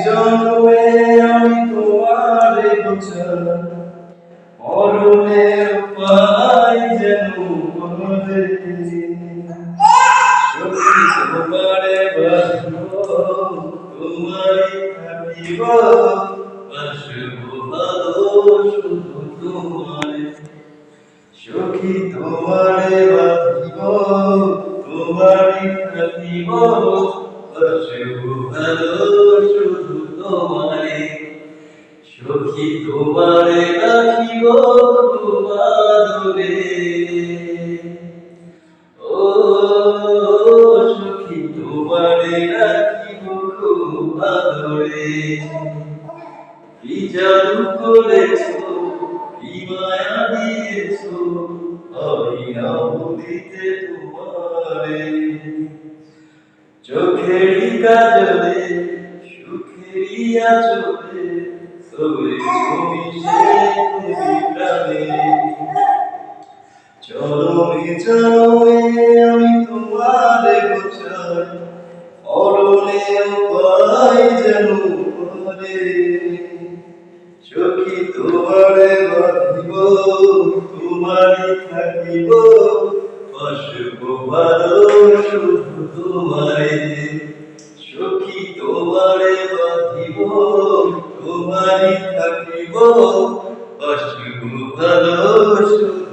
জন্মে আমি তোমারে গোছাই, মরণের পাই যেন বলে। সখী তোমারে বাঁধিব, তোমারই থাকিব, বাসব ভালো শুধু তোমারে। সখী তোমারে বাঁধিব, তোমারই থাকিব, বাসব ভালো শুধু তোমারে। সখী তোমারে রাখিব আদরে। ও সখী তোমারে রাখিব আদরে। কি জাদু করেছো, কি মায়া দিয়েছো, আমি নাম দিতে তোমারে। চোখেরই কাজলে সুখেরই আঁচলে ছবিছো মিশে তুমি প্রাণে। জনমে জনমে আমি তোমারে গোছাই, মরণেও পাই যেন তোমারে। সখী তোমারে বাঁধিব, তোমারই থাকিব, বাসব ভালো শুধু তোমারে। সখী তোমারে বাঁধিব, তোমারই থাকিব, বাসব ভালো শুধু